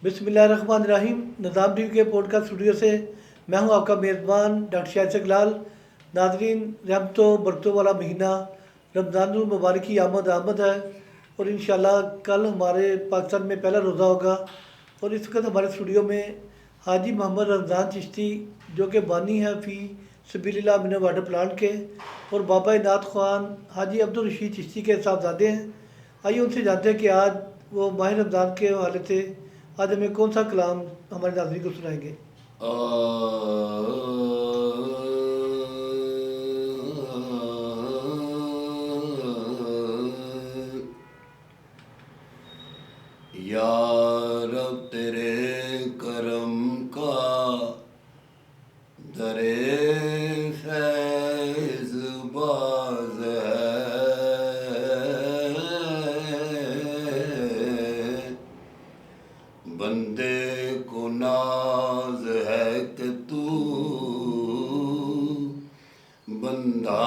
بسم اللہ الرحمن الرحیم۔ نظام ٹی وی کے پوڈ کاسٹ اسٹوڈیو سے میں ہوں آپ کا میزبان ڈاکٹر شاہد اقلال۔ ناظرین، رحمتوں برکتوں والا مہینہ رمضان المبارک کی آمد ہے، اور انشاءاللہ کل ہمارے پاکستان میں پہلا روزہ ہوگا۔ اور اس وقت ہمارے اسٹوڈیو میں حاجی محمد رمضان چشتی، جو کہ بانی ہیں فی سبیل اللہ من واٹر پلانٹ کے، اور بابا نعت خوان حاجی عبدالرشید چشتی کے صاحبزادے ہیں۔ آئیے ان سے جانتے ہیں کہ آج وہ ماہ رمضان کے حوالے سے آج ہمیں کون سا کلام ہمارے ناظرین کو سنائیں گے۔ یا رب تیرے کرم کا در فیض باز ہے، بندے کو ناز ہے کہ تو بندہ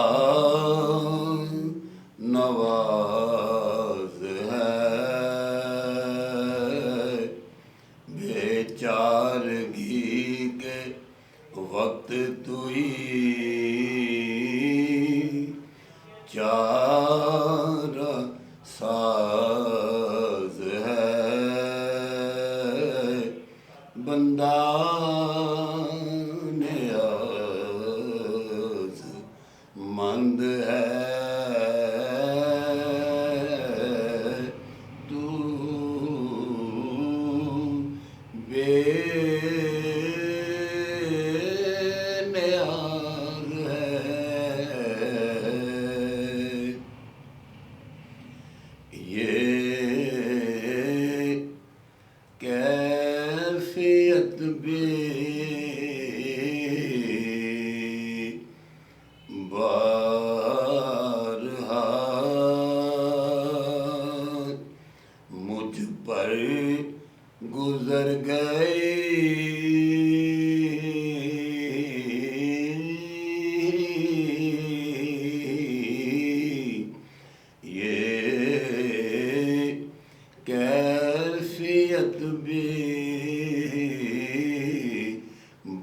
نواز ہے، بے چارگی کے وقت تو ہی چارہ ساز ہے، بندہ نیاز مند ہے، تو بے نیاز ہے۔ یہ کیفیت بھی بارہا مجھ پر گزر گئی، یہ کیفیت بھی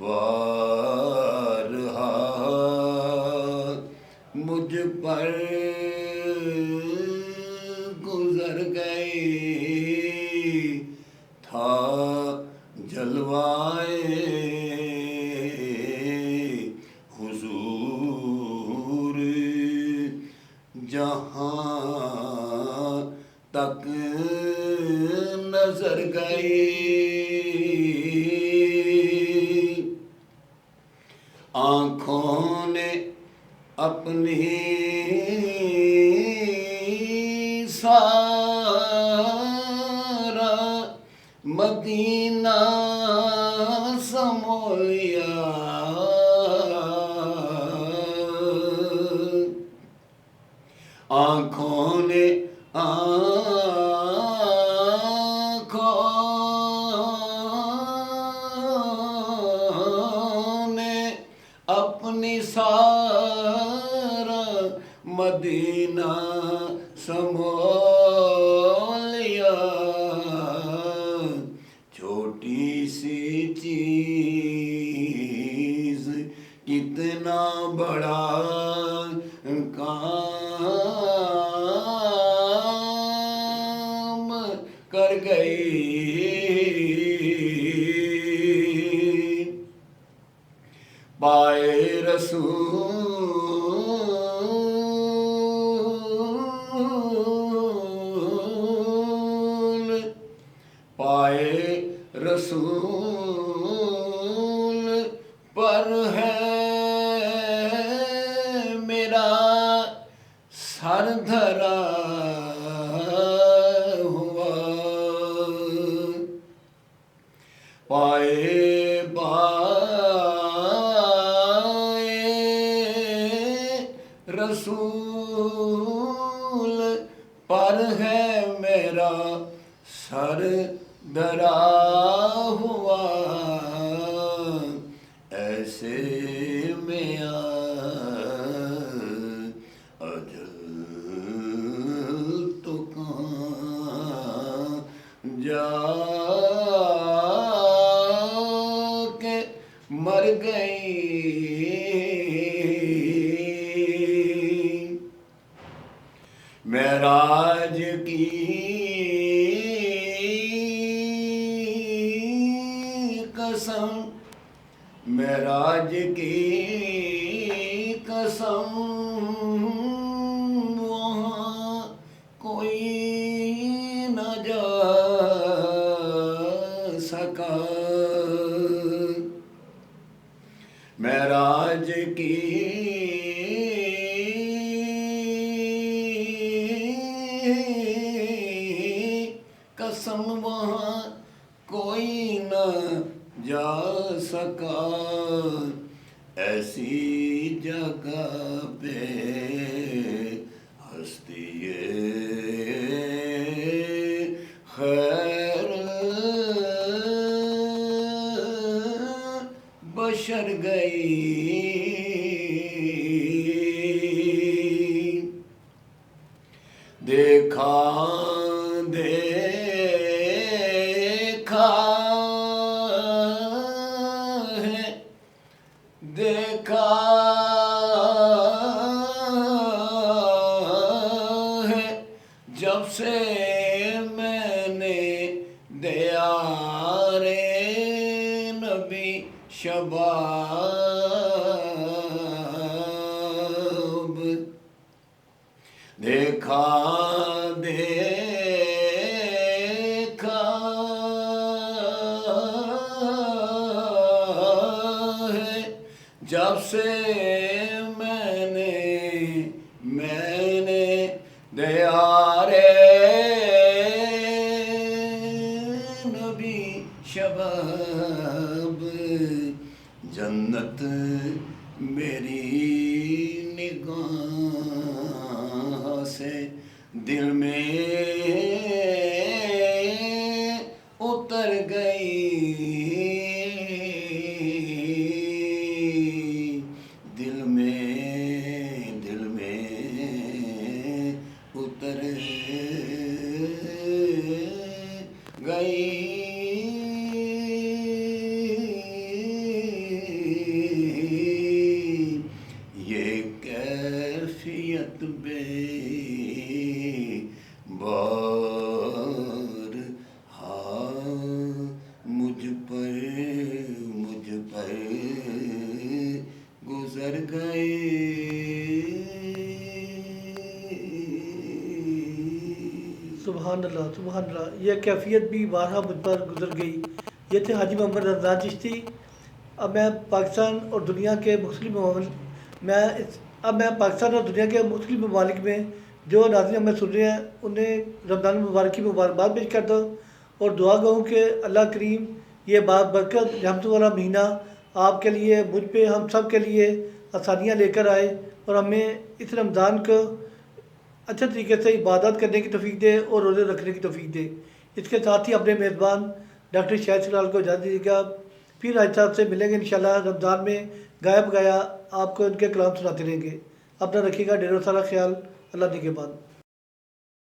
بارہا مجھ پر گزر گئی، تھا جلوائے حضور جہاں تک نظر گئی، آنکھوں نے اپنی سارا مدینہ سمو لیا، آنکھوں نے اپنی سارا مدینہ سمو لیا، چھوٹی سی چیز کتنا بڑا کام کر گئی، پائے رسول پر ہے میرا سر دھرا ہوا، پائے رسول پر ہے میرا سر دھرا ہوا، ایسے میں اجل تو کہاں جا مر گئی معراج کی قسم معراج کی قسم وہاں کوئی نہ جا سکا معراج کی قسم وہاں کوئی نہ جا سکا ایسی جگہ پہ ہستی خیر بشر گئی دیکھا دیکھا ہے دیکھا ہے جب سے میں نے دیار نبی شباب دیکھا دیکھا ہے جب سے میں نے دیار نبی شباب جنت میری نگاہ سے دل میں اتر گئی دل میں اتر گئی یہ کیفیت بے بار مجھ پر گزر گئے سبحان اللہ سبحان اللہ. یہ کیفیت بھی بارہا مجھ پر گزر گئی. یہ تھے حاجی محمد رمضان چشتی. اب میں پاکستان اور دنیا کے مختلف ممالک میں جو ناظرین ہمیں سن رہے ہیں انہیں رمضان المبارک کی مبارکباد پیش کرتا ہوں اور دعا گا ہوں کہ اللہ کریم یہ بابرکت رحمت والا مہینہ آپ کے لیے مجھ پہ ہم سب کے لیے آسانیاں لے کر آئے اور ہمیں اس رمضان کو اچھے طریقے سے عبادت کرنے کی توفیق دے اور روزے رکھنے کی توفیق دے. اس کے ساتھ ہی اپنے میزبان ڈاکٹر شاہد سلال کو اجازت دیجیے گا. پھر آج صاحب سے ملیں گے انشاءاللہ رمضان میں گایا بگایا آپ کو ان کے کلام سناتے رہیں گے. اپنا رکھیے گا ڈھیر سارا خیال. اللہ نگہبان.